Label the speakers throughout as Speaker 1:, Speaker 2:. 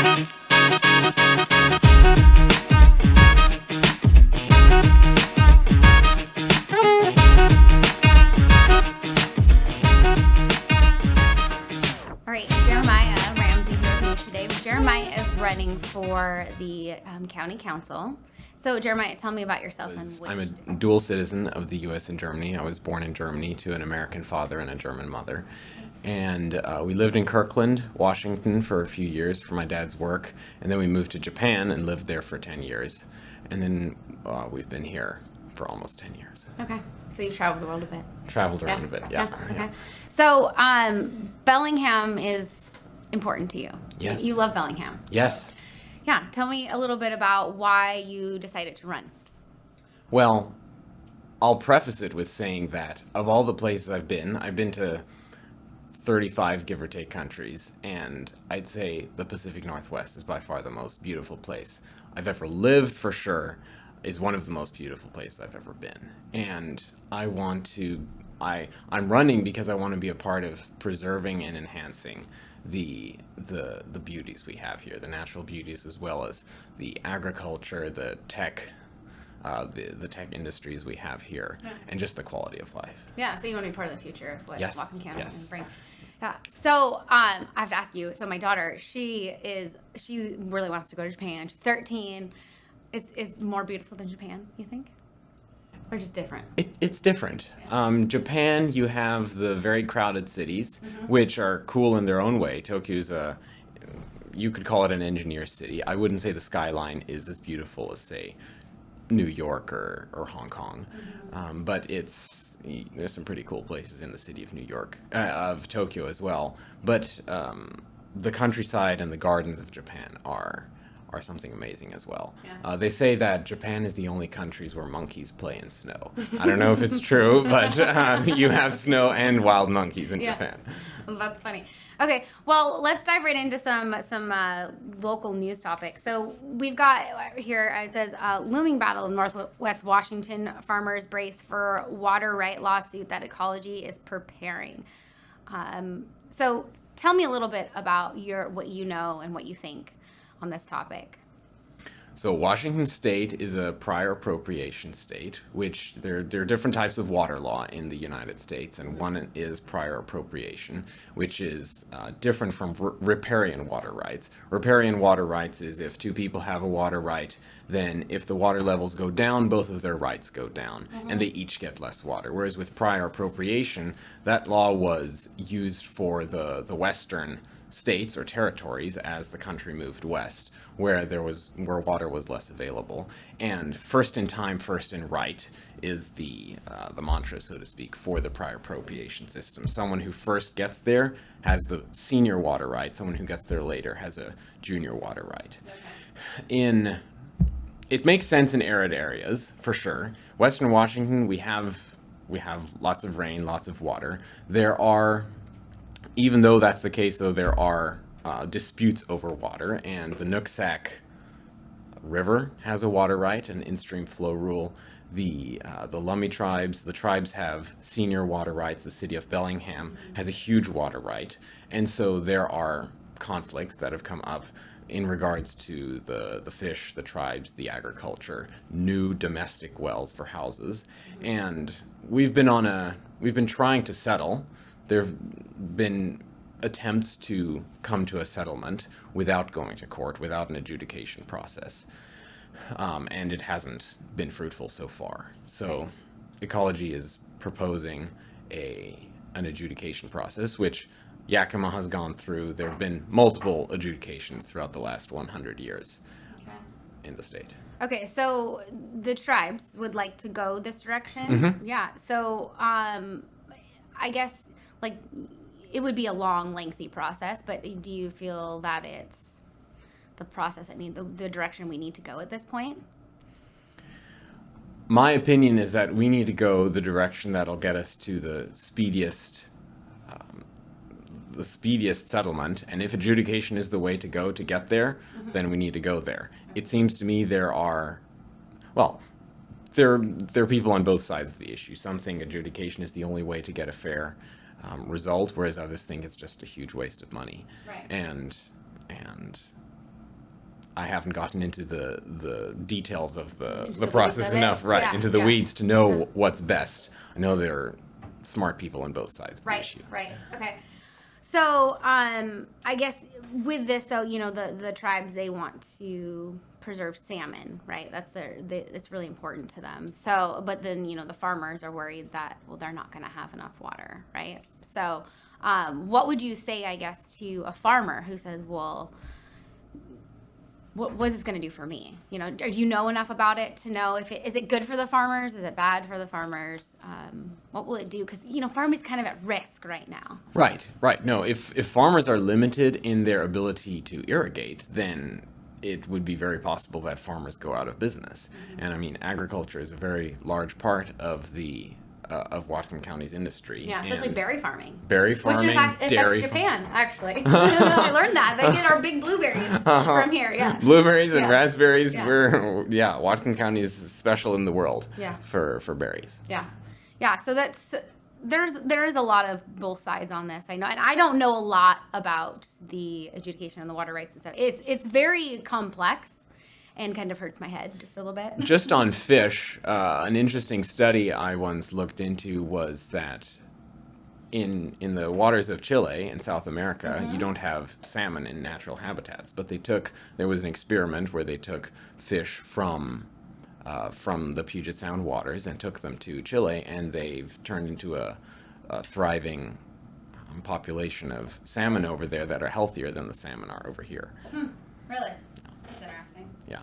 Speaker 1: All right, Jeremiah Ramsey here with me today. Jeremiah is running for the county council. So, Jeremiah, tell me about yourself.
Speaker 2: I'm a dual citizen of the U.S. and Germany. I was born in Germany to an American father and a German mother. And we lived in Kirkland, Washington for a few years for my dad's work. And then we moved to Japan and lived there for 10 years. And then we've been here for almost 10 years.
Speaker 1: Okay. So you've traveled the world a bit.
Speaker 2: Traveled around a bit, yeah.
Speaker 1: Okay. So Bellingham is important to you.
Speaker 2: Yes.
Speaker 1: You love Bellingham.
Speaker 2: Yes.
Speaker 1: Yeah. Tell me a little bit about why you decided to run.
Speaker 2: Well, I'll preface it with saying that of all the places I've been to 35, give or take, countries, and I'd say the Pacific Northwest is by far the most beautiful place I've ever lived, for sure, is one of the most beautiful places I've ever been. And I'm running because I want to be a part of preserving and enhancing the beauties we have here, the natural beauties, as well as the agriculture, the tech, the tech industries we have here, and just the quality of life.
Speaker 1: Yeah, so you want to be part of the future of what Whatcom County can bring. Yeah. So I have to ask you. So my daughter, she really wants to go to Japan. She's 13. It's more beautiful than Japan, you think? Or just different?
Speaker 2: It's different. Yeah. Japan, you have the very crowded cities, which are cool in their own way. Tokyo's you could call it an engineer city. I wouldn't say the skyline is as beautiful as, say, New York or Hong Kong. But there's some pretty cool places in the city of New York, of Tokyo as well. But the countryside and the gardens of Japan are something amazing as well. Yeah. They say that Japan is the only countries where monkeys play in snow. I don't know if it's true, but you have snow and wild monkeys in Japan.
Speaker 1: That's funny. Okay, well, let's dive right into some local news topics. So we've got here, it says, looming battle in Northwest Washington. Farmers brace for water right lawsuit that ecology is preparing. So tell me a little bit about what you know and what you think on this topic.
Speaker 2: So Washington State is a prior appropriation state, which there are different types of water law in the United States, and one is prior appropriation, which is different from riparian water rights. Riparian water rights is if two people have a water right, then if the water levels go down, both of their rights go down, and they each get less water. Whereas with prior appropriation, that law was used for the western states or territories as the country moved west, where water was less available. And first in time, first in right is the mantra, so to speak, for the prior appropriation system. Someone who first gets there has the senior water right. Someone who gets there later has a junior water right. It makes sense in arid areas, for sure. Western Washington, we have lots of rain, lots of water. Even though that's the case, though, there are disputes over water, and the Nooksack River has a water right, an in-stream flow rule. The Lummi tribes, the tribes have senior water rights. The city of Bellingham has a huge water right, and so there are conflicts that have come up in regards to the fish, the tribes, the agriculture, new domestic wells for houses, and we've been trying to settle. There have been attempts to come to a settlement without going to court, without an adjudication process. And it hasn't been fruitful so far. So Ecology is proposing an adjudication process, which Yakima has gone through. There have been multiple adjudications throughout the last 100 years in the state.
Speaker 1: Okay, so the tribes would like to go this direction? Yeah, so I guess it would be a long, lengthy process, but do you feel that it's the process the direction we need to go at this point?
Speaker 2: My opinion is that we need to go the direction that'll get us to the speediest settlement, and if adjudication is the way to go to get there, then we need to go there. It seems to me there are people on both sides of the issue. Some think adjudication is the only way to get a fair result, whereas others think it's just a huge waste of money.
Speaker 1: Right.
Speaker 2: And I haven't gotten into the details of the
Speaker 1: the
Speaker 2: process
Speaker 1: weeds of it.
Speaker 2: enough, right?
Speaker 1: Yeah,
Speaker 2: Into the
Speaker 1: yeah.
Speaker 2: weeds to know what's best. I know there are smart people on both sides of the
Speaker 1: Right,
Speaker 2: issue.
Speaker 1: right. Okay. So, I guess with this, though, the tribes, they want to preserve salmon, right? It's really important to them. So, but then, the farmers are worried that, well, they're not going to have enough water, right? So, what would you say, I guess, to a farmer who says, well, what is this going to do for me? Do you know enough about it to know if is it good for the farmers? Is it bad for the farmers? What will it do? Because, farming's kind of at risk right now.
Speaker 2: Right, right. No, if farmers are limited in their ability to irrigate, then it would be very possible that farmers go out of business. And I mean, agriculture is a very large part of the of Whatcom County's industry.
Speaker 1: Yeah, especially
Speaker 2: And
Speaker 1: berry farming.
Speaker 2: berry
Speaker 1: Which
Speaker 2: farming,
Speaker 1: in fact affects
Speaker 2: dairy
Speaker 1: Japan, actually. I learned that. They get our big blueberries from here, yeah.
Speaker 2: Blueberries and
Speaker 1: Yeah.
Speaker 2: raspberries.
Speaker 1: Yeah.
Speaker 2: Whatcom County is special in the world
Speaker 1: Yeah.
Speaker 2: for berries.
Speaker 1: Yeah, so there is a lot of both sides on this. I know, and I don't know a lot about the adjudication and the water rights and stuff. It's very complex and kind of hurts my head just a little bit.
Speaker 2: Just on fish, an interesting study I once looked into was that in the waters of Chile in South America, you don't have salmon in natural habitats, but there was an experiment where they took fish from the Puget Sound waters and took them to Chile, and they've turned into a thriving population of salmon over there that are healthier than the salmon are over here.
Speaker 1: Really? That's interesting.
Speaker 2: Yeah.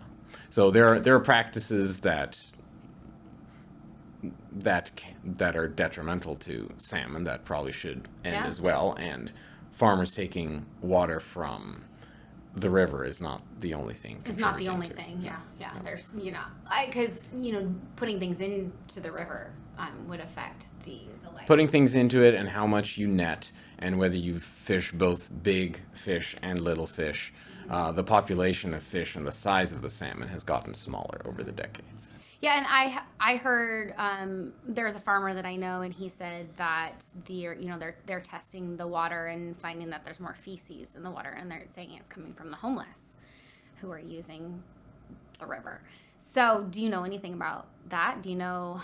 Speaker 2: So there are practices that are detrimental to salmon that probably should end
Speaker 1: Yeah.
Speaker 2: as well, and farmers taking water from the river is not the only thing.
Speaker 1: It's not the
Speaker 2: contributing
Speaker 1: only
Speaker 2: to-
Speaker 1: thing. Yeah. There's, because, putting things into the river would affect the life.
Speaker 2: Putting things into it and how much you net, and whether you fish both big fish and little fish, the population of fish and the size of the salmon has gotten smaller over the decades.
Speaker 1: Yeah, and I heard there's a farmer that I know, and he said that they're testing the water and finding that there's more feces in the water, and they're saying it's coming from the homeless who are using the river. So, do you know anything about that? Do you know?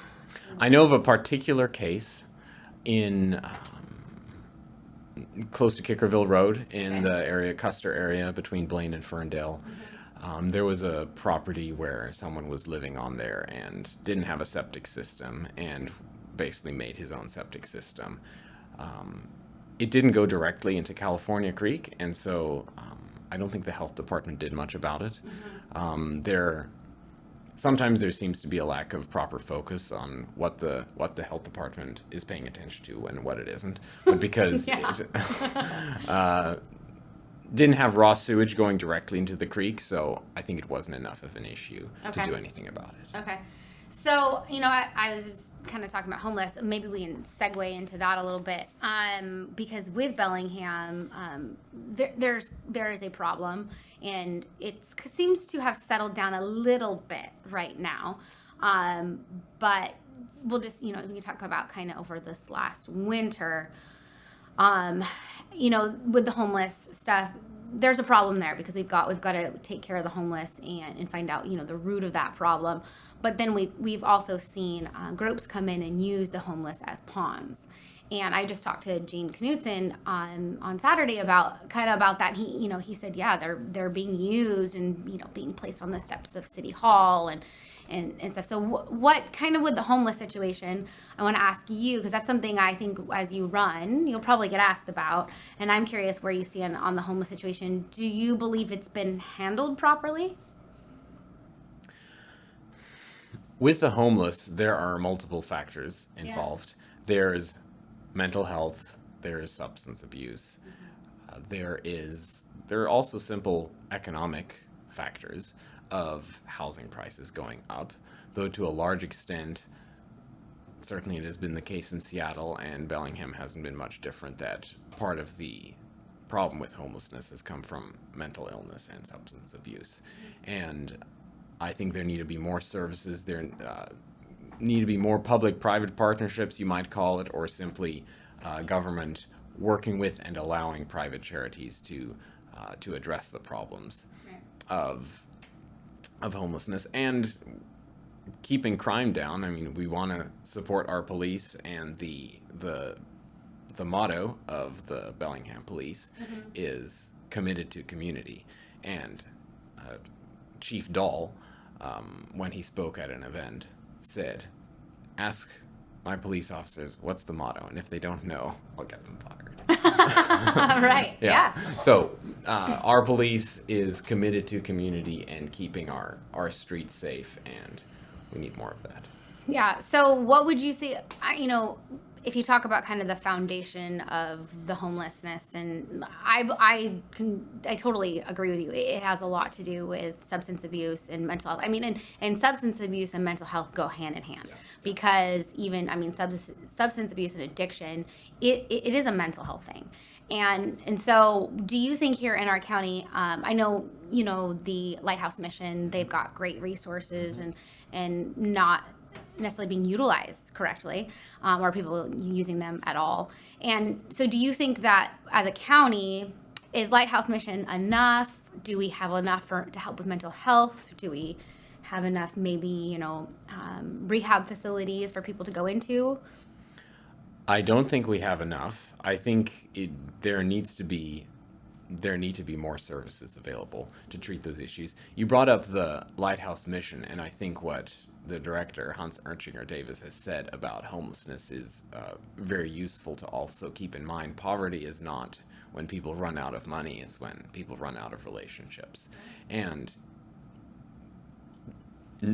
Speaker 2: I know of a particular case in close to Kickerville Road in the area, Custer area, between Blaine and Ferndale. There was a property where someone was living on there and didn't have a septic system and basically made his own septic system. It didn't go directly into California Creek, and so I don't think the health department did much about it. Sometimes there seems to be a lack of proper focus on what the health department is paying attention to and what it isn't. But because it didn't have raw sewage going directly into the creek, so I think it wasn't enough of an issue to do anything about it.
Speaker 1: Okay. So, I was just kind of talking about homeless. Maybe we can segue into that a little bit. Because with Bellingham, there is a problem, and it seems to have settled down a little bit right now. But we'll just, we can talk about kind of over this last winter, with the homeless stuff. There's a problem there because we've got to take care of the homeless and find out, the root of that problem. But then we've also seen groups come in and use the homeless as pawns. And I just talked to Gene Knudsen on Saturday about that. He said, yeah, they're being used and, being placed on the steps of City Hall and stuff. So what kind of with the homeless situation, I want to ask you, because that's something I think as you run, you'll probably get asked about. And I'm curious where you stand on the homeless situation. Do you believe it's been handled properly?
Speaker 2: With the homeless, there are multiple factors involved. There's mental health, there's substance abuse, there are also simple economic factors of housing prices going up, though to a large extent, certainly it has been the case in Seattle, and Bellingham hasn't been much different, that part of the problem with homelessness has come from mental illness and substance abuse. And I think there need to be more services, there need to be more public-private partnerships, you might call it, or simply government working with and allowing private charities to address the problems. of homelessness and keeping crime down. I mean, we want to support our police, and the motto of the Bellingham Police is committed to community. And Chief Dahl, when he spoke at an event, said, "Ask my police officers what's the motto, and if they don't know, I'll get them fired."
Speaker 1: Right. Yeah.
Speaker 2: So our police is committed to community and keeping our streets safe, and we need more of that.
Speaker 1: Yeah. So what would you say, if you talk about kind of the foundation of the homelessness, and I totally agree with you. It has a lot to do with substance abuse and mental health. I mean, and substance abuse and mental health go hand in hand, because even, substance abuse and addiction, it is a mental health thing. And so do you think here in our county, I know, the Lighthouse Mission, they've got great resources and not necessarily being utilized correctly, or people using them at all. And so do you think that as a county, is Lighthouse Mission enough? Do we have enough to help with mental health? Do we have enough maybe, rehab facilities for people to go into?
Speaker 2: I don't think we have enough. I think there need to be more services available to treat those issues. You brought up the Lighthouse Mission, and I think what the director, Hans Erchinger Davis, has said about homelessness is very useful to also keep in mind. Poverty is not when people run out of money, it's when people run out of relationships. And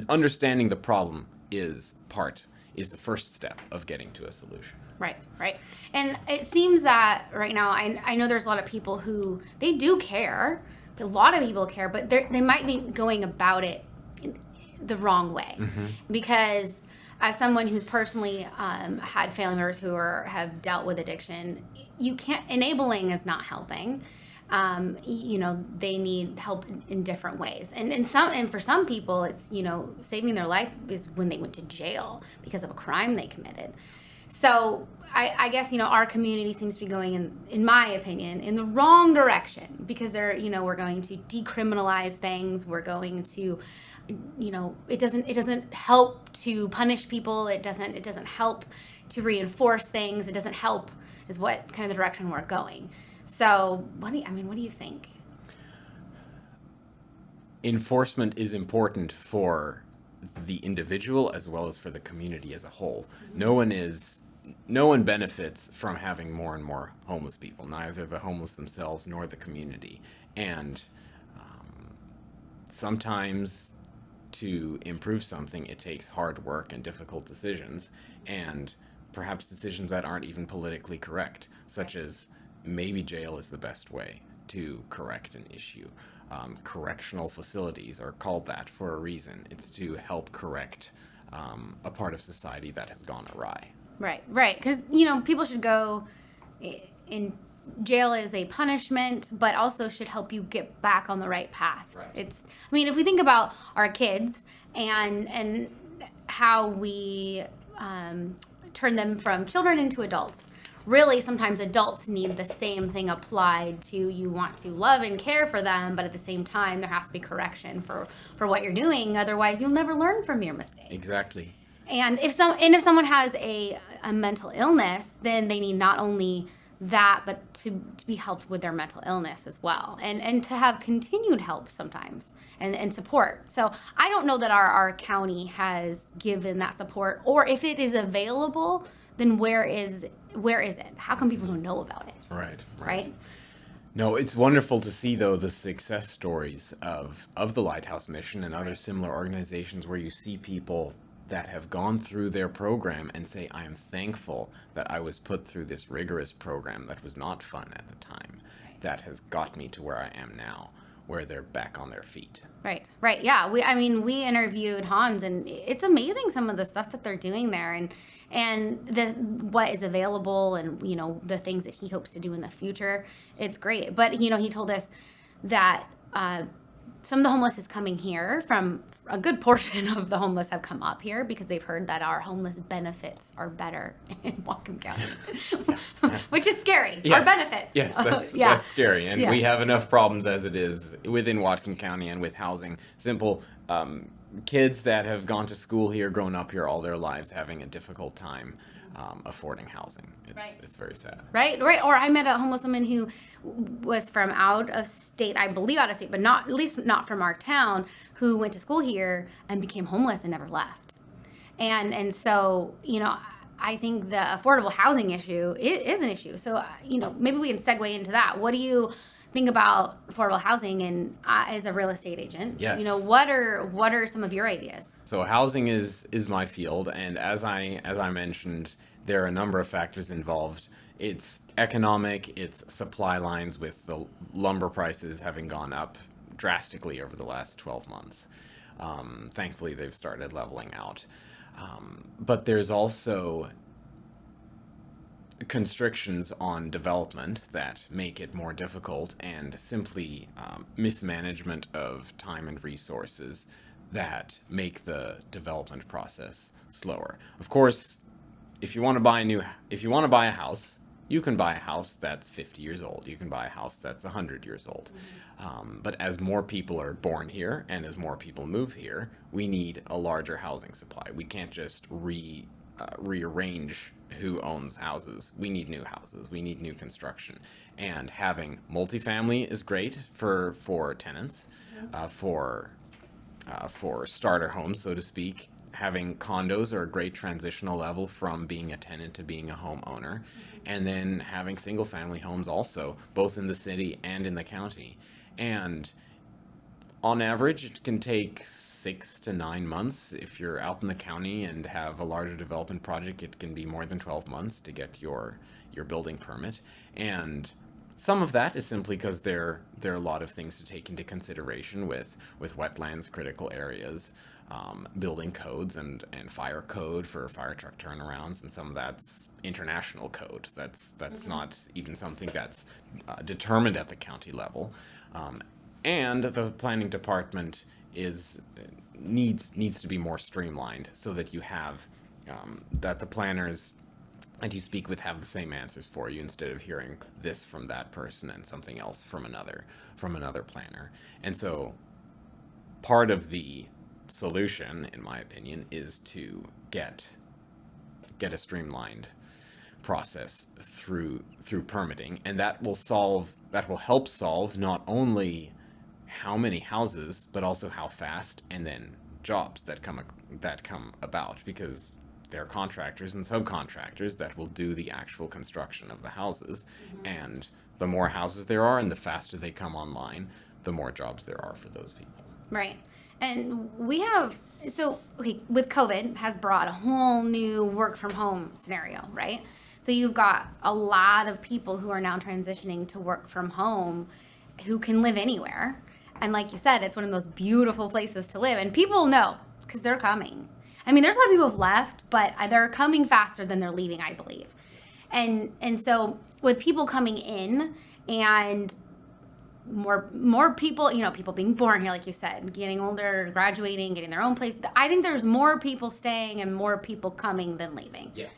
Speaker 2: understanding the problem is the first step of getting to a solution.
Speaker 1: Right. And it seems that right now, I know there's a lot of people who, they do care. A lot of people care, but they might be going about it the wrong way. Because as someone who's personally had family members who have dealt with addiction, enabling is not helping. They need help in different ways. And for some people, it's, saving their life is when they went to jail because of a crime they committed. So I guess, our community seems to be going in my opinion, in the wrong direction, because we're going to decriminalize things. We're going to, it doesn't help to punish people. It doesn't help to reinforce things. It doesn't help is what kind of the direction we're going. So what do you think?
Speaker 2: Enforcement is important for the individual as well as for the community as a whole. No one benefits from having more and more homeless people, neither the homeless themselves nor the community. And sometimes to improve something, it takes hard work and difficult decisions, and perhaps decisions that aren't even politically correct, such as maybe jail is the best way to correct an issue. Correctional facilities are called that for a reason. It's to help correct a part of society that has gone awry.
Speaker 1: Right. Because, people should go in jail as a punishment, but also should help you get back on the right path.
Speaker 2: Right.
Speaker 1: If we think about our kids and how we turn them from children into adults, really sometimes adults need the same thing applied to, you want to love and care for them, but at the same time there has to be correction for what you're doing. Otherwise you'll never learn from your mistakes.
Speaker 2: Exactly.
Speaker 1: And if someone has a mental illness, then they need not only that, but to be helped with their mental illness as well, and to have continued help sometimes and support. So I don't know that our county has given that support, or if it is available, then where is it? How come people don't know about it?
Speaker 2: Right. No, it's wonderful to see, though, the success stories of the Lighthouse Mission and other similar organizations where you see people that have gone through their program and say, I am thankful that I was put through this rigorous program that was not fun at the time, that has got me to where I am now, where they're back on their feet.
Speaker 1: Right. Yeah. We interviewed Hans, and it's amazing some of the stuff that they're doing there, and what is available, and the things that he hopes to do in the future. It's great. But he told us that some of the homeless is coming here. From a good portion of the homeless have come up here because they've heard that our homeless benefits are better in Whatcom County, which is scary.
Speaker 2: Yes.
Speaker 1: Our benefits.
Speaker 2: Yes, that's
Speaker 1: Yeah.
Speaker 2: that's scary, and
Speaker 1: Yeah.
Speaker 2: we have enough problems as it is within Whatcom County and with housing. Simple kids that have gone to school here, grown up here all their lives, having a difficult time affording housing.
Speaker 1: Right.
Speaker 2: It's very sad.
Speaker 1: Right. Or I met a homeless woman who was from out of state, I believe out of state, but not, at least not from our town, who went to school here and became homeless and never left. And so, I think the affordable housing issue is an issue. So, maybe we can segue into that. What do you think about affordable housing and as a real estate agent?
Speaker 2: Yes.
Speaker 1: What are some of your ideas?
Speaker 2: So housing is my field, and as I mentioned, there are a number of factors involved. It's economic, it's supply lines with the lumber prices having gone up drastically over the last 12 months. Thankfully, they've started leveling out. But there's also constrictions on development that make it more difficult, and simply mismanagement of time and resources that make the development process slower. Of course, if you want to buy a house, you can buy a house that's 50 years old. You can buy a house that's 100 years old. But as more people are born here and as more people move here, we need a larger housing supply. We can't just rearrange who owns houses. We need new houses. We need new construction. And having multifamily is great for tenants, for starter homes, so to speak. Having condos are a great transitional level from being a tenant to being a homeowner. And then having single family homes also, both in the city and in the county. And on average, it can take 6 to 9 months. If you're out in the county and have a larger development project, it can be more than 12 months to get your building permit. And some of that is simply because there are a lot of things to take into consideration with wetlands, critical areas, building codes and fire code for fire truck turnarounds, and some of that's international code. That's not even something that's determined at the county level. And the planning department needs to be more streamlined so that you have that the planners that you speak with have the same answers for you, instead of hearing this from that person and something else from another planner. And so part of the solution, in my opinion, is to get a streamlined process through permitting, and that will help solve not only how many houses, but also how fast, and then jobs that come about, because there are contractors and subcontractors that will do the actual construction of the houses. And the more houses there are and the faster they come online, the more jobs there are for those people.
Speaker 1: Right. And with COVID has brought a whole new work from home scenario, right? So you've got a lot of people who are now transitioning to work from home who can live anywhere. And like you said, it's one of the most beautiful places to live. And people know because they're coming. I mean, there's a lot of people who have left, but they're coming faster than they're leaving, I believe. And so with people coming in and more people, people being born here, like you said, getting older, graduating, getting their own place, I think there's more people staying and more people coming than leaving.
Speaker 2: Yes.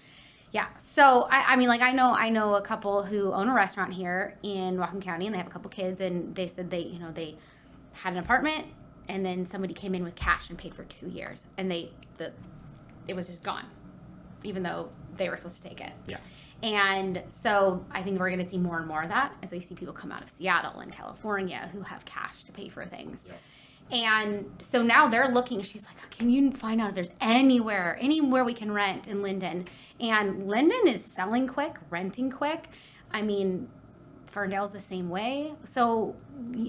Speaker 1: Yeah. So I mean, like I know a couple who own a restaurant here in Whatcom County, and they have a couple kids, and they said they had an apartment, and then somebody came in with cash and paid for 2 years, and it was just gone, even though they were supposed to take it.
Speaker 2: Yeah.
Speaker 1: And so I think we're going to see more and more of that as we see people come out of Seattle and California who have cash to pay for things. Yeah. And so now they're looking, she's like, can you find out if there's anywhere we can rent in Linden? And Linden is selling quick, renting quick. I mean, Ferndale's the same way. So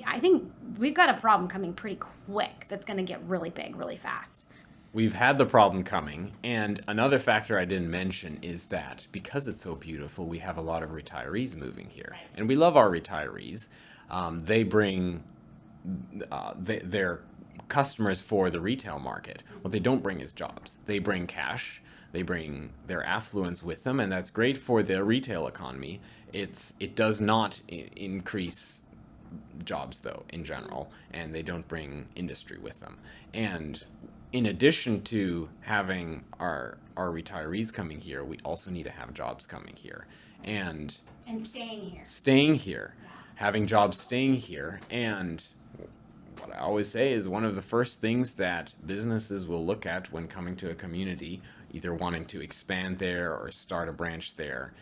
Speaker 1: I think we've got a problem coming pretty quick that's going to get really big, really fast.
Speaker 2: We've had the problem coming, and another factor I didn't mention is that because it's so beautiful, we have a lot of retirees moving here. Right. And we love our retirees. They bring their customers for the retail market. What they don't bring is jobs. They bring cash. They bring their affluence with them, and that's great for the retail economy. It does not increase jobs, though, in general, and they don't bring industry with them. And in addition to having our retirees coming here, we also need to have jobs coming here. And
Speaker 1: staying here.
Speaker 2: Having jobs staying here. And what I always say is one of the first things that businesses will look at when coming to a community, either wanting to expand there or start a branch there,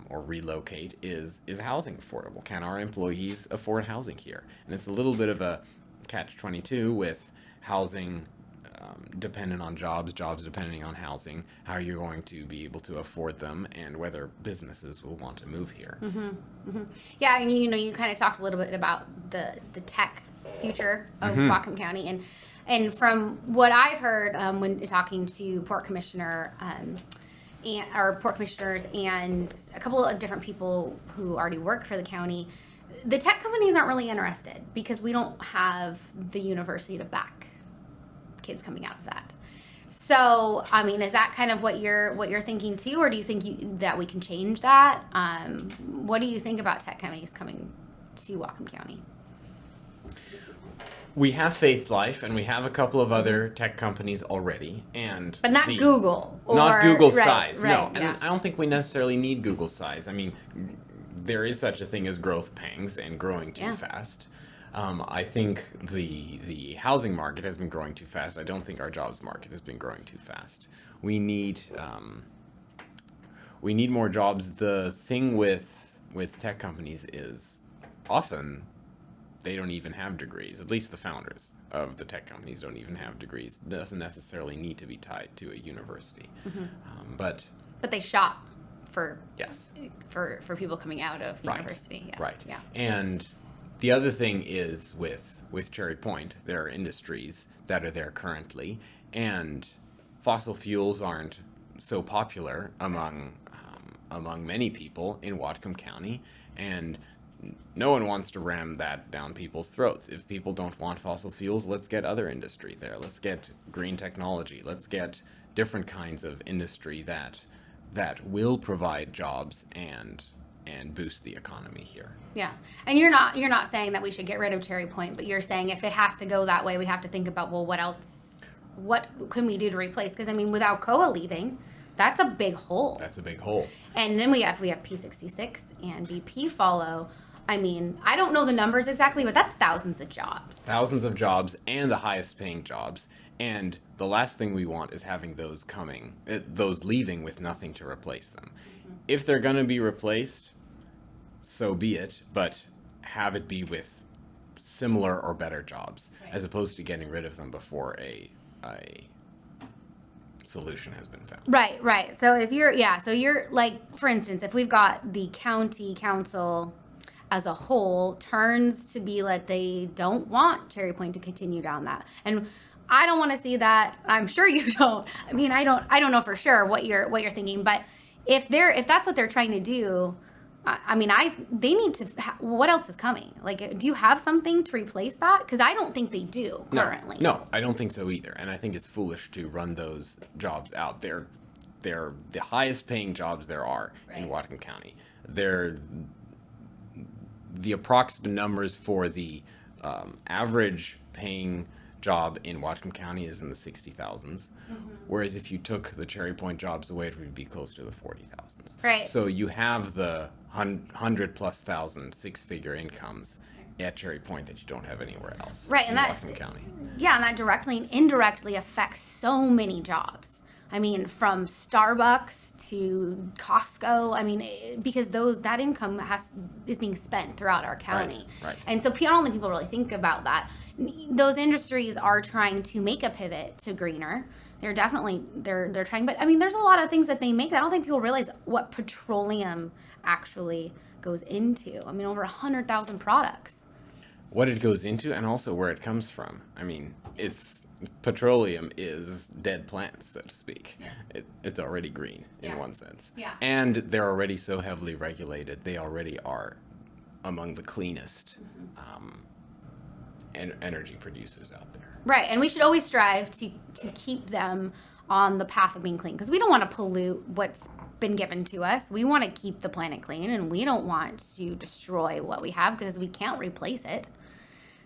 Speaker 2: or relocate, is housing affordable? Can our employees afford housing here? And it's a little bit of a catch-22 with housing dependent on jobs depending on housing. How are you going to be able to afford them, and whether businesses will want to move here?
Speaker 1: Yeah, and you kind of talked a little bit about the tech future of Whatcom County, and from what I've heard when talking to Port Commissioner Port Commissioners and a couple of different people who already work for the county, the tech companies aren't really interested because we don't have the university to back kids coming out of that. So, I mean, is that kind of what you're thinking too, or do you think that we can change that? What do you think about tech companies coming to Whatcom County?
Speaker 2: We have Faith Life, and we have a couple of other tech companies already, but
Speaker 1: not Google,
Speaker 2: not Google size.
Speaker 1: Right,
Speaker 2: no,
Speaker 1: yeah.
Speaker 2: and I don't think we necessarily need Google size. I mean, there is such a thing as growth pangs and growing too fast. I think the housing market has been growing too fast. I don't think our jobs market has been growing too fast. We need more jobs. The thing with tech companies is often they don't even have degrees. At least the founders of the tech companies don't even have degrees. It doesn't necessarily need to be tied to a university. But
Speaker 1: they shop for people coming out of university. Yeah.
Speaker 2: Right.
Speaker 1: Yeah.
Speaker 2: And the other thing is with Cherry Point, there are industries that are there currently, and fossil fuels aren't so popular among many people in Whatcom County, and no one wants to ram that down people's throats. If people don't want fossil fuels, let's get other industry there. Let's get green technology. Let's get different kinds of industry that will provide jobs and boost the economy here.
Speaker 1: Yeah. And you're not saying that we should get rid of Cherry Point, but you're saying if it has to go that way, we have to think about, well, what can we do to replace? Because I mean, with Alcoa leaving, that's a big hole. And then we have P66 and BP follow. I mean, I don't know the numbers exactly, but that's thousands of jobs.
Speaker 2: Thousands of jobs, and the highest paying jobs. And the last thing we want is having those leaving with nothing to replace them. If they're going to be replaced, so be it, but have it be with similar or better jobs, as opposed to getting rid of them before a solution has been found.
Speaker 1: Right. So if you're like, for instance, if we've got the county council as a whole turns to be like they don't want Cherry Point to continue down that, and I don't want to see that. I'm sure you don't. I mean, I don't know for sure what you're thinking, but if that's what they're trying to do, they need to. What else is coming? Like, do you have something to replace that? Because I don't think they do currently.
Speaker 2: No, I don't think so either. And I think it's foolish to run those jobs out. They're the highest paying jobs there are in Whatcom County. They're the approximate numbers for the average paying job in Whatcom County is in the 60,000s, whereas if you took the Cherry Point jobs away, it would be close to the 40,000s.
Speaker 1: Right.
Speaker 2: So you have the 100,000+ six-figure incomes at Cherry Point that you don't have anywhere else.
Speaker 1: Right,
Speaker 2: in Whatcom County.
Speaker 1: Yeah, and that directly and indirectly affects so many jobs. I mean, from Starbucks to Costco. I mean, because that income is being spent throughout our county.
Speaker 2: Right.
Speaker 1: And so, I don't think people really think about that. Those industries are trying to make a pivot to greener. They're definitely they're trying, but I mean, there's a lot of things that they make that I don't think people realize what petroleum actually goes into. I mean, over 100,000 products.
Speaker 2: What it goes into, and also where it comes from. I mean, petroleum is dead plants, so to speak. It's already green in one sense.
Speaker 1: Yeah.
Speaker 2: And they're already so heavily regulated. They already are among the cleanest energy producers out there.
Speaker 1: Right, and we should always strive to keep them on the path of being clean, because we don't want to pollute what's been given to us. We want to keep the planet clean, and we don't want to destroy what we have because we can't replace it.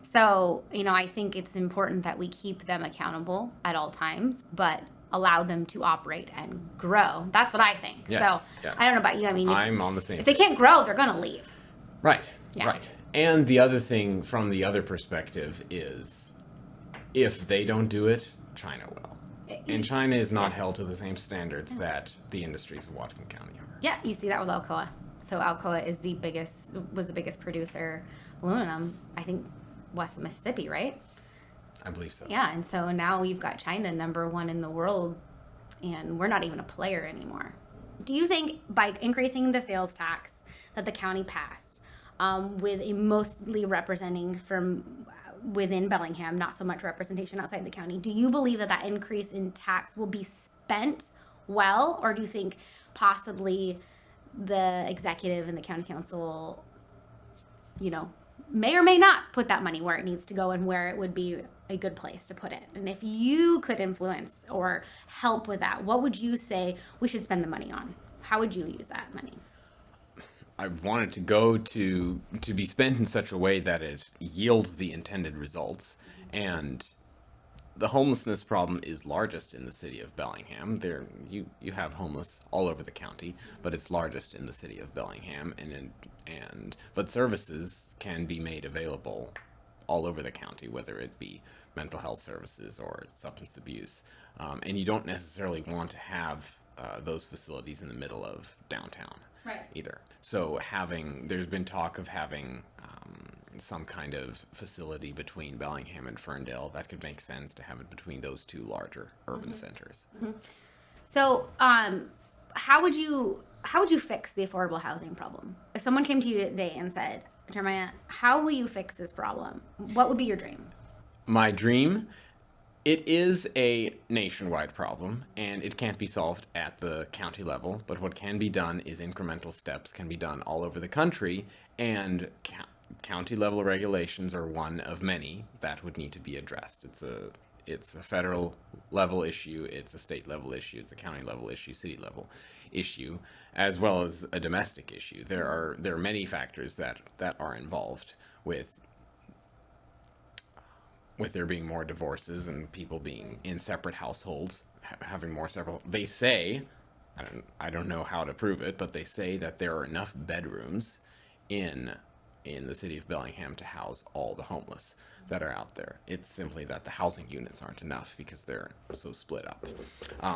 Speaker 1: So, I think it's important that we keep them accountable at all times, but allow them to operate and grow. That's what I think.
Speaker 2: Yes,
Speaker 1: so,
Speaker 2: yes.
Speaker 1: I don't know about you. I mean,
Speaker 2: I'm on the same
Speaker 1: if they can't grow, they're going to leave.
Speaker 2: Right,
Speaker 1: Yeah.
Speaker 2: right. And the other thing from the other perspective is if they don't do it, China will. And China is not held to the same standards that the industries of Whatcom County are.
Speaker 1: Yeah, you see that with Alcoa. So Alcoa was the biggest producer of aluminum, I think, west of Mississippi, right?
Speaker 2: I believe so.
Speaker 1: Yeah, and so now you've got China #1 in the world, and we're not even a player anymore. Do you think by increasing the sales tax that the county passed, with a mostly representing from within Bellingham, not so much representation outside the county, do you believe that increase in tax will be spent well, or do you think possibly the executive and the county council, may or may not put that money where it needs to go and where it would be a good place to put it? And if you could influence or help with that, what would you say we should spend the money on? How would you use that money?
Speaker 2: I want it to go to be spent in such a way that it yields the intended results. And the homelessness problem is largest in the city of Bellingham. You have homeless all over the county, but it's largest in the city of Bellingham. But services can be made available all over the county, whether it be mental health services or substance abuse. And you don't necessarily want to have those facilities in the middle of downtown.
Speaker 1: Right.
Speaker 2: Either. So there's been talk of having some kind of facility between Bellingham and Ferndale. That could make sense to have it between those two larger urban centers.
Speaker 1: Mm-hmm. So, how would you fix the affordable housing problem? If someone came to you today and said, Jeremiah, how will you fix this problem? What would be your dream?
Speaker 2: My dream? It is a nationwide problem, and it can't be solved at the county level, but what can be done is incremental steps can be done all over the country, and county level regulations are one of many that would need to be addressed. It's a federal level issue, it's a state level issue, it's a county level issue, city level issue, as well as a domestic issue. There are many factors that are involved with there being more divorces and people being in separate households, having more several. They say, I don't know how to prove it, but they say that there are enough bedrooms in the city of Bellingham to house all the homeless that are out there. It's simply that the housing units aren't enough because they're so split up.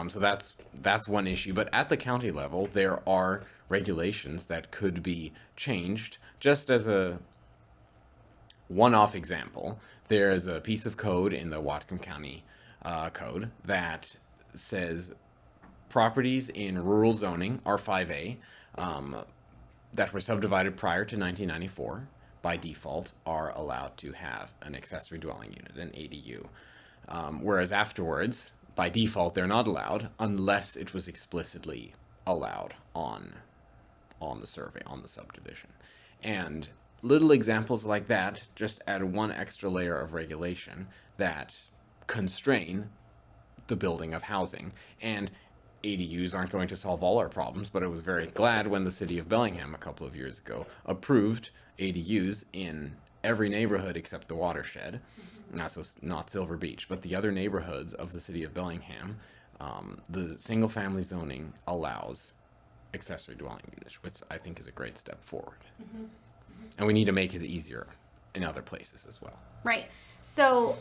Speaker 2: So that's one issue. But at the county level, there are regulations that could be changed. Just as a one-off example, there is a piece of code in the Whatcom County Code that says properties in rural zoning, R5A, that were subdivided prior to 1994 by default are allowed to have an accessory dwelling unit, an ADU. Whereas afterwards, by default, they're not allowed unless it was explicitly allowed on the survey, on the subdivision. And little examples like that just add one extra layer of regulation that constrain the building of housing. And ADUs aren't going to solve all our problems, but I was very glad when the city of Bellingham a couple of years ago approved ADUs in every neighborhood except the watershed. Not Silver Beach, but the other neighborhoods of the city of Bellingham, the single family zoning allows accessory dwelling units, which I think is a great step forward. Mm-hmm. And we need to make it easier in other places as well. Right.
Speaker 1: So,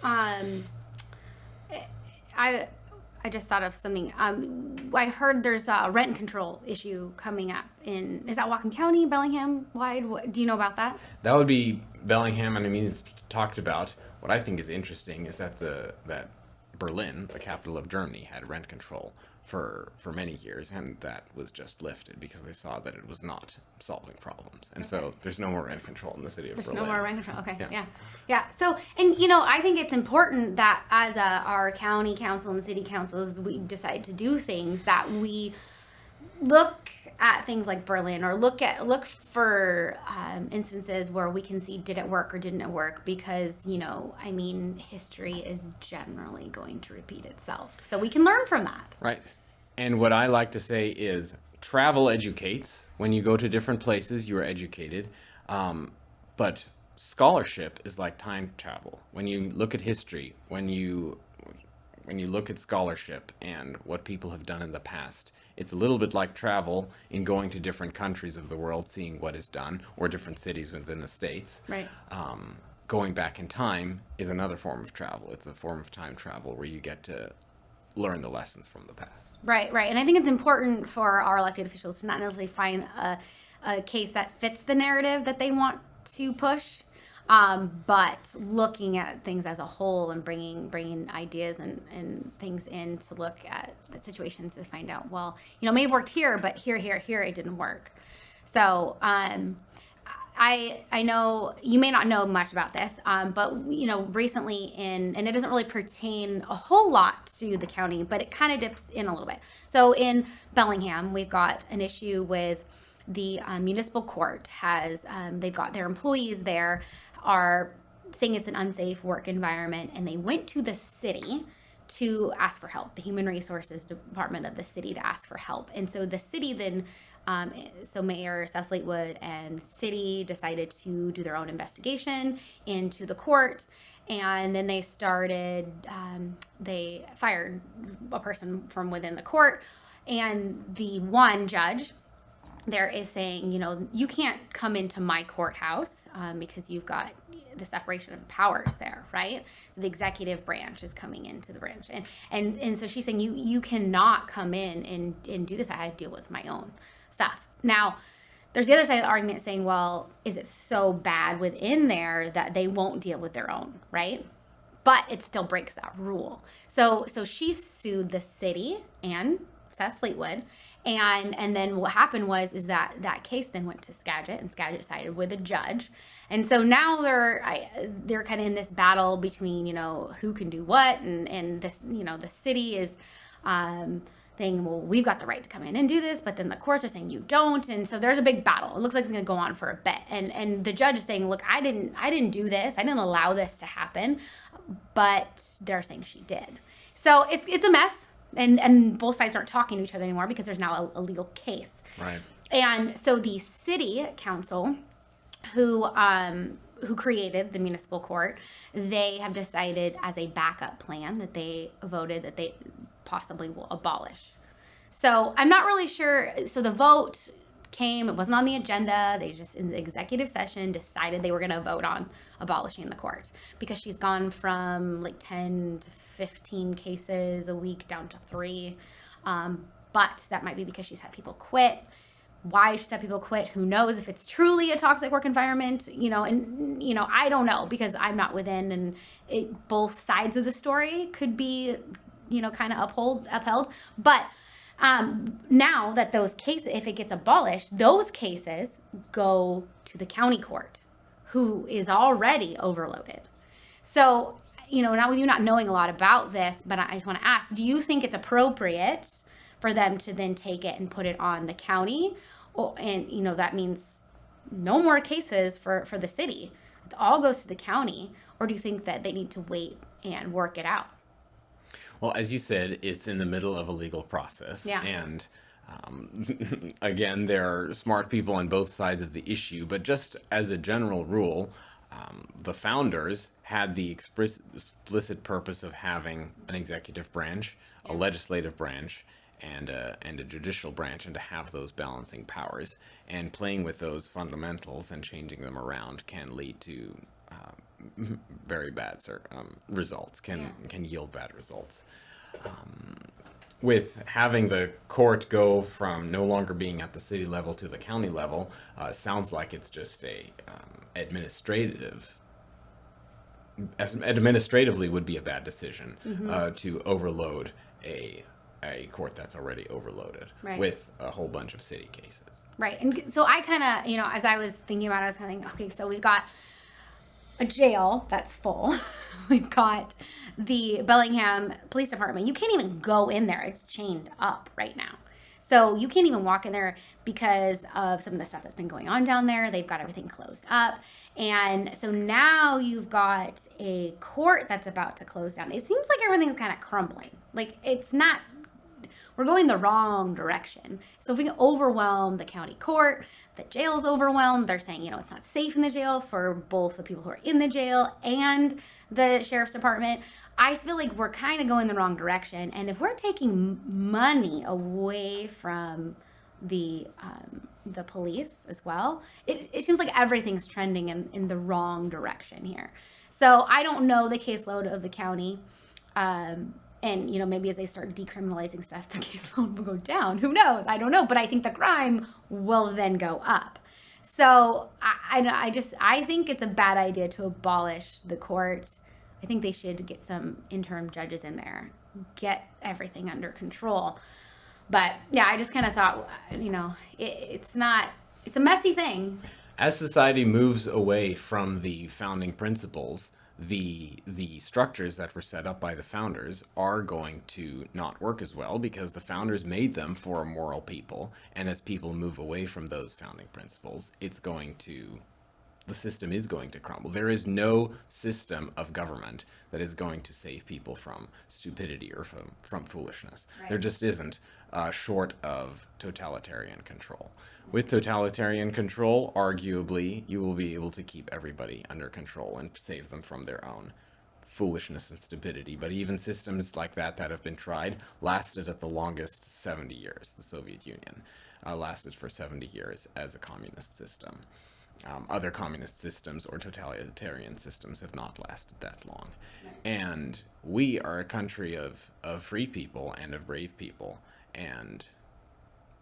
Speaker 1: I just thought of something. I heard there's a rent control issue coming up is that Whatcom County, Bellingham wide? Do you know about that?
Speaker 2: That would be Bellingham, and I mean, it's talked about. What I think is interesting is that that Berlin, the capital of Germany, had rent control for many years, and that was just lifted because they saw that it was not solving problems. And so there's no more rent control in the city of Berlin.
Speaker 1: No more rent control. Okay. Yeah. So, and I think it's important that as our county council and city councils, we decide to do things that we look at things like Berlin, or look for instances where we can see, did it work or didn't it work? Because history is generally going to repeat itself, so we can learn from that.
Speaker 2: Right. And what I like to say is, travel educates. When you go to different places, you are educated. But scholarship is like time travel. When you look at history, when you look at scholarship and what people have done in the past, it's a little bit like travel in going to different countries of the world, seeing what is done, or different cities within the states.
Speaker 1: Right.
Speaker 2: Going back in time is another form of travel. It's a form of time travel where you get to learn the lessons from the past.
Speaker 1: Right, right. And I think it's important for our elected officials to not necessarily find a case that fits the narrative that they want to push, but looking at things as a whole and bringing ideas and things in to look at the situations to find out, well, you know, may have worked here, but here it didn't work. So I know you may not know much about this, but you know, recently and it doesn't really pertain a whole lot to the county, but it kind of dips in a little bit. So in Bellingham, we've got an issue with the municipal court has, they've got their employees there are saying it's an unsafe work environment, and they went to the city to ask for help, the human resources department of the city to ask for help. And so the city then, so Mayor Seth Fleetwood and city decided to do their own investigation into the court. And then they started, they fired a person from within the court. And the one judge there is saying, you know, you can't come into my courthouse because you've got the separation of powers there, right? So the executive branch is coming into the branch. And so she's saying, you cannot come in and do this. I had to deal with my own stuff. Now, there's the other side of the argument saying, well, is it so bad within there that they won't deal with their own, right? But it still breaks that rule. So she sued the city and Seth Fleetwood. And then what happened is that case then went to Skagit, and Skagit sided with a judge. And so now they're kind of in this battle between, you know, who can do what, and this, you know, the city is saying, well, we've got the right to come in and do this, but then the courts are saying you don't. And so there's a big battle. It looks like it's going to go on for a bit. And the judge is saying, look, I didn't do this. I didn't allow this to happen, but they're saying she did. So it's a mess. And both sides aren't talking to each other anymore because there's now a legal case.
Speaker 2: Right. And
Speaker 1: so the city council, who created the municipal court, they have decided as a backup plan that they voted that they possibly will abolish. So I'm not really sure. So the vote came, it wasn't on the agenda. They just in the executive session decided they were going to vote on abolishing the court because she's gone from like 10 to 15 cases a week down to 3. But that might be because she's had people quit. Why she's had people quit, who knows if it's truly a toxic work environment, you know, and, you know, I don't know because I'm not within, and both sides of the story could be, you know, kind of upheld. But now that those cases, if it gets abolished, those cases go to the county court, who is already overloaded. So, you know, not with you not knowing a lot about this, but I just want to ask, do you think it's appropriate for them to then take it and put it on the county? And, you know, that means no more cases for the city. It all goes to the county. Or do you think that they need to wait and work it out?
Speaker 2: Well, as you said, it's in the middle of a legal process.
Speaker 1: Yeah.
Speaker 2: And again, there are smart people on both sides of the issue. But just as a general rule, the founders had the explicit purpose of having an executive branch, a legislative branch, and a judicial branch, and to have those balancing powers. And playing with those fundamentals and changing them around can lead to very bad results, can yield bad results. With having the court go from no longer being at the city level to the county level, sounds like it's just administratively would be a bad decision to overload a court that's already overloaded with a whole bunch of city cases.
Speaker 1: Right. And so I kind of, you know, as I was thinking about it, I was kind of thinking, okay, so we've got a jail that's full. We've got the Bellingham Police Department. You can't even go in there. It's chained up right now. So you can't even walk in there because of some of the stuff that's been going on down there. They've got everything closed up. And so now you've got a court that's about to close down. It seems like everything's kind of crumbling. Like it's not, we're going the wrong direction. So if we can overwhelm the county court, the jail's overwhelmed. They're saying, it's not safe in the jail for both the people who are in the jail and the sheriff's department. I feel like we're kind of going the wrong direction. And if we're taking money away from the police as well, it seems like everything's trending in the wrong direction here. So I don't know the caseload of the county. And, maybe as they start decriminalizing stuff, the caseload will go down. Who knows? I don't know. But I think the crime will then go up. So I think it's a bad idea to abolish the court. I think they should get some interim judges in there, get everything under control. But yeah, I just kind of thought, it's a messy thing.
Speaker 2: As society moves away from the founding principles, the structures that were set up by the founders are going to not work as well, because the founders made them for a moral people. And as people move away from those founding principles, the system is going to crumble. There is no system of government that is going to save people from stupidity or from foolishness. Right. There just isn't, short of totalitarian control. With totalitarian control, arguably, you will be able to keep everybody under control and save them from their own foolishness and stupidity. But even systems like that have been tried lasted at the longest 70 years. The Soviet Union lasted for 70 years as a communist system. Other communist systems or totalitarian systems have not lasted that long. And we are a country of free people and of brave people, and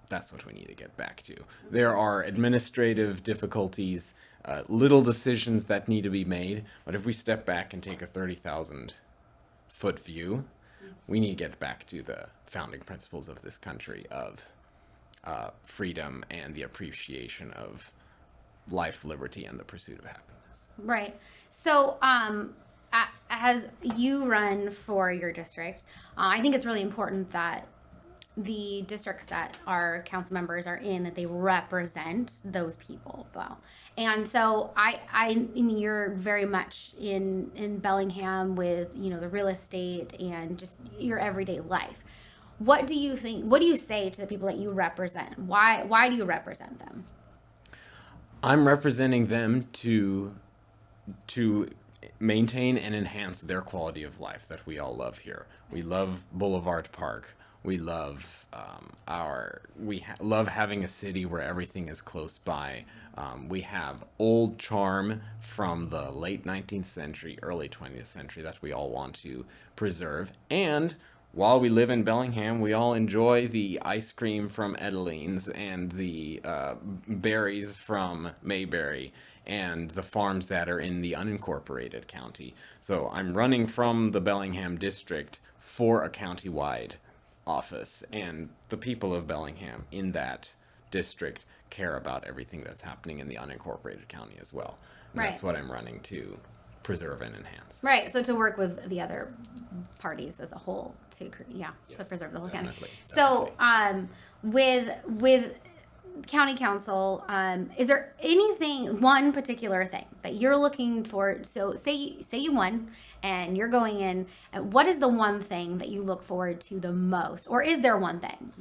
Speaker 2: that's what we need to get back to. There are administrative difficulties, little decisions that need to be made, but if we step back and take a 30,000-foot view, we need to get back to the founding principles of this country of freedom and the appreciation of life, liberty, and the pursuit of happiness.
Speaker 1: Right. So, as you run for your district, I think it's really important that the districts that our council members are in, that they represent those people well. And so I mean, you're very much in Bellingham with, the real estate and just your everyday life. What do you think, what do you say to the people that you represent? Why do you represent them?
Speaker 2: I'm representing them to maintain and enhance their quality of life that we all love here. We love Boulevard Park. We love love having a city where everything is close by. We have old charm from the late 19th century, early 20th century that we all want to preserve. And while we live in Bellingham, we all enjoy the ice cream from Edeline's and the berries from Mayberry and the farms that are in the unincorporated county. So I'm running from the Bellingham district for a countywide office, and the people of Bellingham in that district care about everything that's happening in the unincorporated county as well. And
Speaker 1: right.
Speaker 2: That's what I'm running to preserve and enhance.
Speaker 1: Right. So to work with the other parties as a whole to preserve the whole county. So with county council, is there one particular thing that you're looking for? So say you won and you're going in, and what is the one thing that you look forward to the most? Or is there one thing?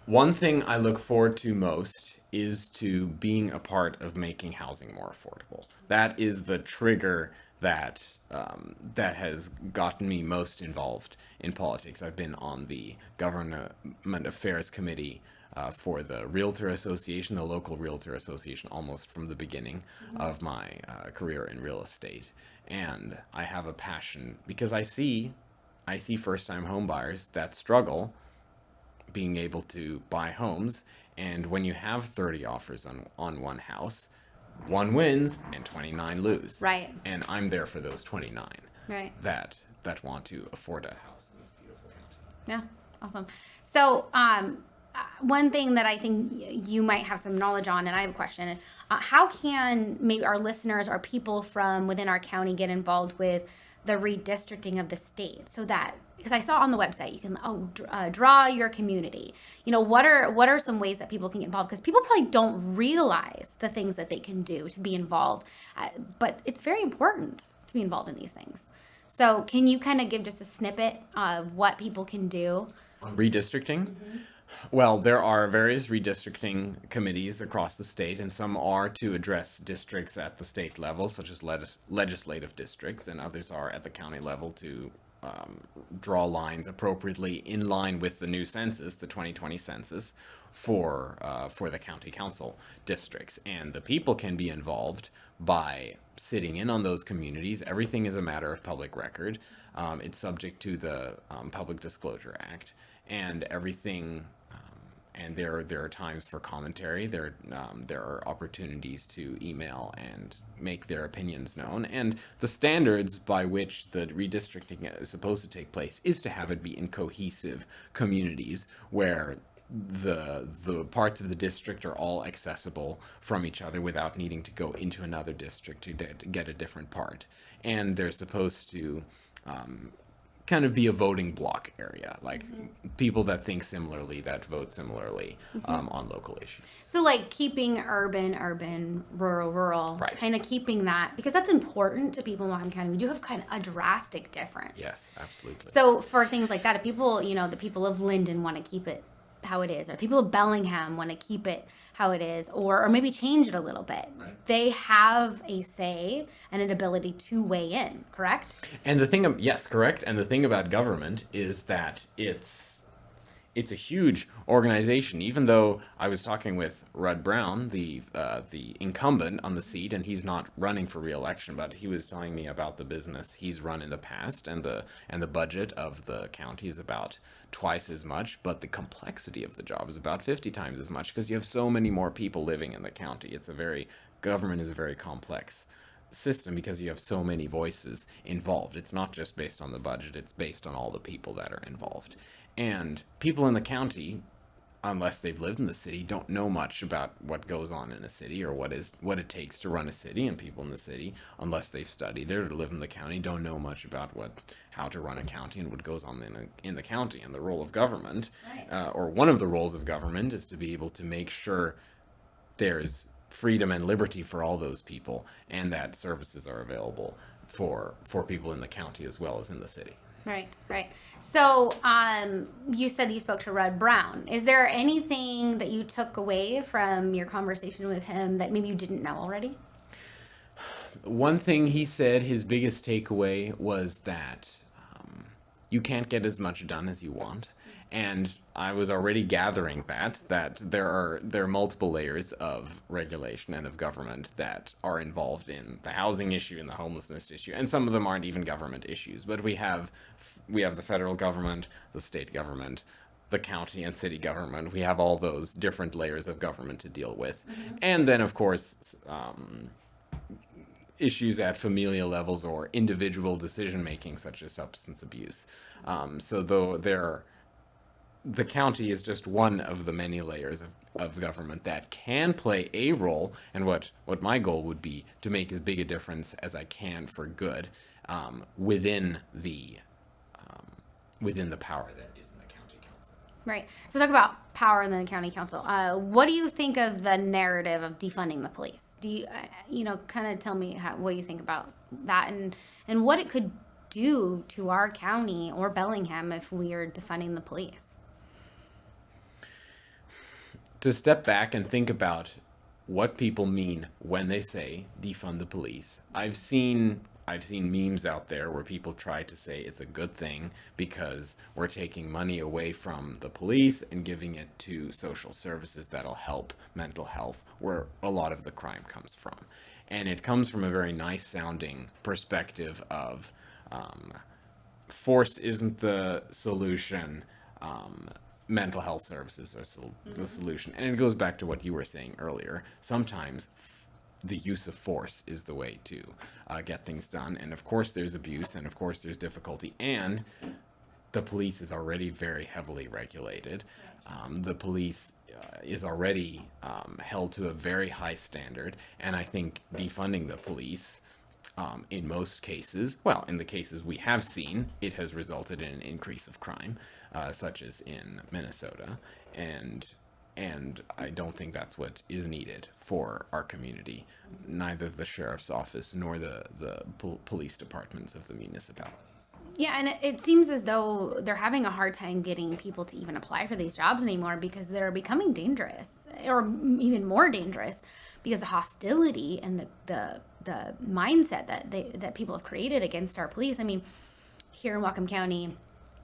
Speaker 2: One thing I look forward to most is to being a part of making housing more affordable. That is the trigger that has gotten me most involved in politics. I've been on the Government Affairs Committee for the Realtor Association, the local Realtor Association, almost from the beginning of my career in real estate. And I have a passion because I see first-time home buyers that struggle being able to buy homes. And when you have 30 offers on one house, one wins and 29 lose.
Speaker 1: Right.
Speaker 2: And I'm there for those 29
Speaker 1: right.
Speaker 2: that want to afford a house in this beautiful county.
Speaker 1: Yeah, awesome. So one thing that I think you might have some knowledge on, and I have a question, how can maybe our listeners or people from within our county get involved with the redistricting of the state, so that, because I saw on the website you can draw your community. What are some ways that people can get involved? Because people probably don't realize the things that they can do to be involved, but it's very important to be involved in these things. So can you kind of give just a snippet of what people can do?
Speaker 2: Redistricting? Well, there are various redistricting committees across the state, and some are to address districts at the state level, such as legislative districts, and others are at the county level to draw lines appropriately in line with the new census, the 2020 census, for the county council districts. And the people can be involved by sitting in on those communities. Everything is a matter of public record. It's subject to the Public Disclosure Act, and everything. And there are times for commentary. There are opportunities to email and make their opinions known. And the standards by which the redistricting is supposed to take place is to have it be in cohesive communities where the parts of the district are all accessible from each other without needing to go into another district to get a different part. And they're supposed to kind of be a voting block area, like people that think similarly, that vote similarly on local issues.
Speaker 1: So like keeping urban, rural,
Speaker 2: Right.
Speaker 1: kind of keeping that, because that's important to people in Whatcom County. We do have kind of a drastic difference.
Speaker 2: Yes, absolutely.
Speaker 1: So for things like that, if people, the people of Linden want to keep it how it is, or people of Bellingham want to keep it how it is, or maybe change it a little bit,
Speaker 2: Right.
Speaker 1: they have a say and an ability to weigh in, correct?
Speaker 2: And the thing, yes, correct. And the thing about government is that it's a huge organization. Even though I was talking with Rudd Brown, the incumbent on the seat, and he's not running for re-election, but he was telling me about the business he's run in the past, and the budget of the county is about twice as much, but the complexity of the job is about 50 times as much because you have so many more people living in the county. Government is a very complex system because you have so many voices involved. It's not just based on the budget, it's based on all the people that are involved. And people in the county, unless they've lived in the city, don't know much about what goes on in a city or what it takes to run a city. And people in the city, unless they've studied it or live in the county, don't know much about how to run a county and what goes on in the county. And the role of government,
Speaker 1: Right.
Speaker 2: or one of the roles of government, is to be able to make sure there's freedom and liberty for all those people, and that services are available for people in the county as well as in the city.
Speaker 1: Right. So, you said you spoke to Rudd Brown. Is there anything that you took away from your conversation with him that maybe you didn't know already?
Speaker 2: One thing he said, his biggest takeaway was that you can't get as much done as you want. And I was already gathering that there are multiple layers of regulation and of government that are involved in the housing issue and the homelessness issue, and some of them aren't even government issues. But we have the federal government, the state government, the county and city government. We have all those different layers of government to deal with, and then of course issues at familial levels or individual decision making, such as substance abuse. So though the county is just one of the many layers of government that can play a role, and what my goal would be to make as big a difference as I can for good within the power that is in the county council.
Speaker 1: Right. So talk about power in the county council. What do you think of the narrative of defunding the police? Do you, kind of tell me what you think about that and what it could do to our county or Bellingham if we are defunding the police?
Speaker 2: To step back and think about what people mean when they say defund the police. I've seen memes out there where people try to say it's a good thing because we're taking money away from the police and giving it to social services that'll help mental health, where a lot of the crime comes from. And it comes from a very nice sounding perspective of force isn't the solution. Mental health services are the solution. And it goes back to what you were saying earlier. Sometimes the use of force is the way to get things done. And of course there's abuse, and of course there's difficulty. And the police is already very heavily regulated. The police is already held to a very high standard. And I think defunding the police, in most cases, in the cases we have seen, it has resulted in an increase of crime, such as in Minnesota. And And I don't think that's what is needed for our community, neither the sheriff's office nor the police departments of the municipalities.
Speaker 1: Yeah, and it seems as though they're having a hard time getting people to even apply for these jobs anymore because they're becoming dangerous, or even more dangerous, because the hostility and the mindset that people have created against our police. I mean, here in Whatcom County,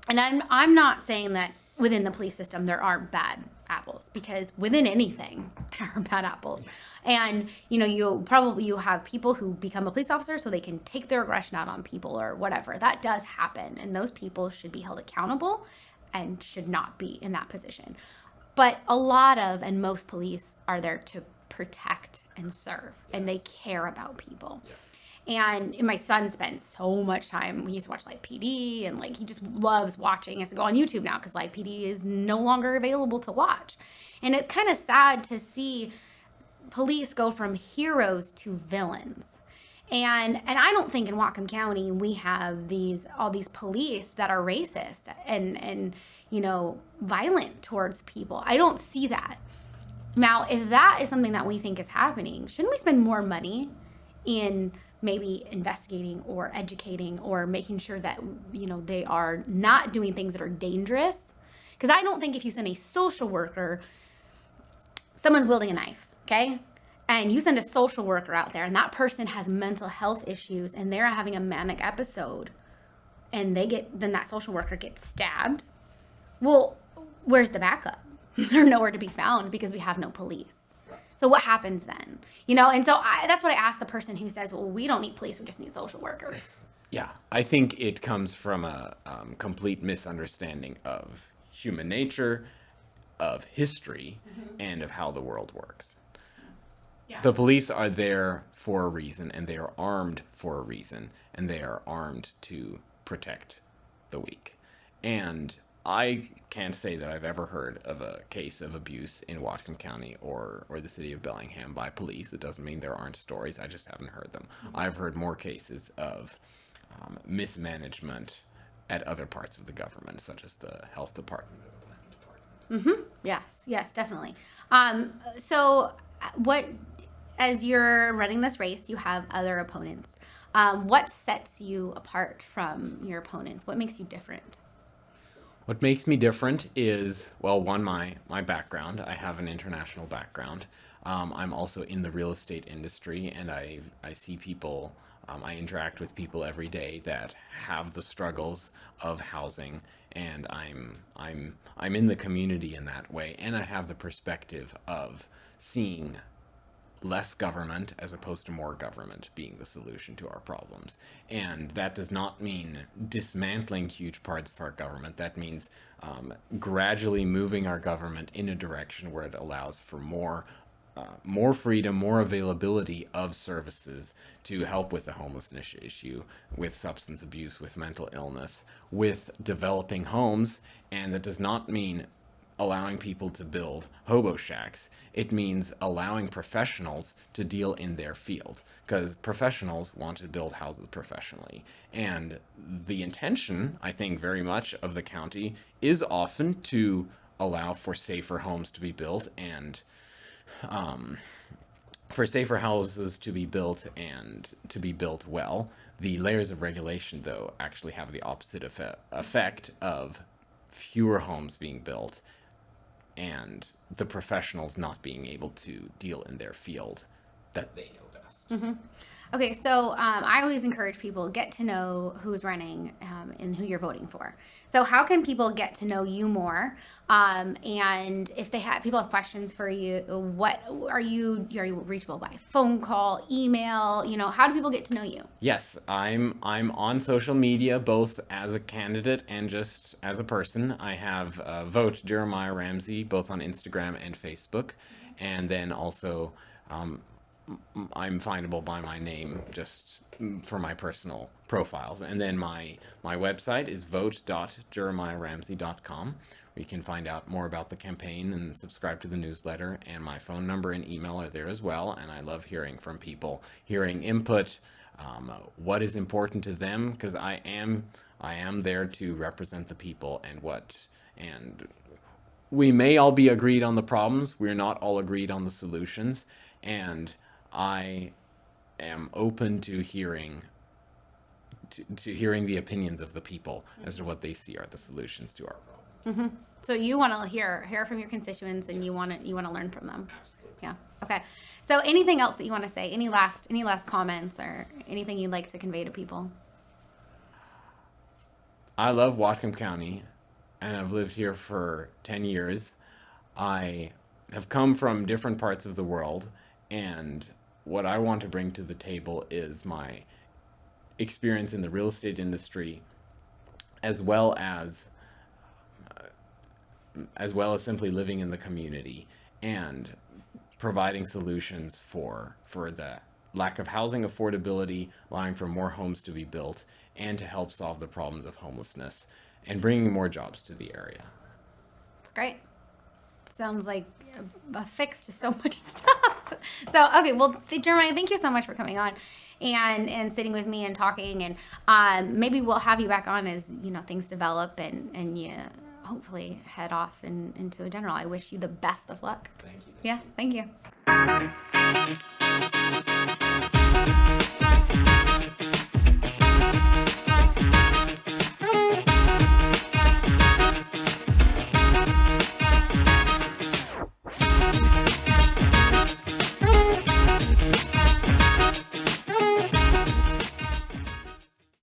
Speaker 1: and I'm not saying that within the police system there aren't bad apples, because within anything there are bad apples. And you have people who become a police officer so they can take their aggression out on people or whatever. That does happen, and those people should be held accountable and should not be in that position. But a lot of and most police are there to protect and serve, and they care about people. And my son spends so much time. He used to watch Live PD, and he just loves watching. He has to go on YouTube now because Live PD is no longer available to watch. And it's kind of sad to see police go from heroes to villains. And I don't think in Whatcom County we have all these police that are racist and violent towards people. I don't see that. Now, if that is something that we think is happening, shouldn't we spend more money in maybe investigating or educating or making sure that they are not doing things that are dangerous? Because I don't think if you send a social worker, someone's wielding a knife, okay, and you send a social worker out there and that person has mental health issues and they're having a manic episode, and then that social worker gets stabbed, well, where's the backup? They're nowhere to be found because we have no police. So what happens then? And so that's what I asked the person who says, well, we don't need police, we just need social workers.
Speaker 2: Yeah, I think it comes from a complete misunderstanding of human nature, of history, and of how the world works. Yeah. The police are there for a reason, and they are armed for a reason, and they are armed to protect the weak. And I can't say that I've ever heard of a case of abuse in Whatcom County or the city of Bellingham by police. It doesn't mean there aren't stories. I just haven't heard them. I've heard more cases of mismanagement at other parts of the government, such as the health department or the planning department.
Speaker 1: Yes, definitely. So as you're running this race, you have other opponents. What sets you apart from your opponents? What makes you different?
Speaker 2: What makes me different is, well, one, my background. I have an international background. I'm also in the real estate industry, and I see people, I interact with people every day that have the struggles of housing, and I'm in the community in that way, and I have the perspective of seeing less government as opposed to more government being the solution to our problems. And that does not mean dismantling huge parts of our government. That means gradually moving our government in a direction where it allows for more freedom, more availability of services to help with the homelessness issue, with substance abuse, with mental illness, with developing homes. And that does not mean allowing people to build hobo shacks. It means allowing professionals to deal in their field, because professionals want to build houses professionally. And the intention, I think, very much of the county is often to allow for safer homes to be built and for safer houses to be built and to be built well. The layers of regulation, though, actually have the opposite effect of fewer homes being built and the professionals not being able to deal in their field that they know best.
Speaker 1: Okay, so I always encourage people, get to know who's running and who you're voting for. So how can people get to know you more? And if people have questions for you, what are you reachable by? Phone call, email? How do people get to know you?
Speaker 2: Yes, I'm on social media, both as a candidate and just as a person. I have Vote Jeremiah Ramsey, both on Instagram and Facebook. And then also I'm findable by my name just for my personal profiles. And then my website is vote.jeremiahramsey.com, where you can find out more about the campaign and subscribe to the newsletter. And my phone number and email are there as well. And I love hearing from people, hearing input, what is important to them, because I am there to represent the people and we may all be agreed on the problems. We're not all agreed on the solutions. And I am open to hearing hearing the opinions of the people as to what they see are the solutions to our problems.
Speaker 1: So you want to hear from your constituents, and you want to learn from them.
Speaker 2: Absolutely.
Speaker 1: Yeah. Okay. So anything else that you want to say? Any last comments or anything you'd like to convey to people?
Speaker 2: I love Whatcom County, and I've lived here for 10 years. I have come from different parts of the world, and what I want to bring to the table is my experience in the real estate industry, as well as simply living in the community and providing solutions for the lack of housing affordability, allowing for more homes to be built, and to help solve the problems of homelessness and bringing more jobs to the area.
Speaker 1: That's great. Sounds like a fix to so much stuff. So, okay, well, Jeremiah, thank you so much for coming on and sitting with me and talking. And maybe we'll have you back on as, things develop and you hopefully head off into a general. I wish you the best of luck.
Speaker 2: Thank you.
Speaker 1: Yeah, thank you.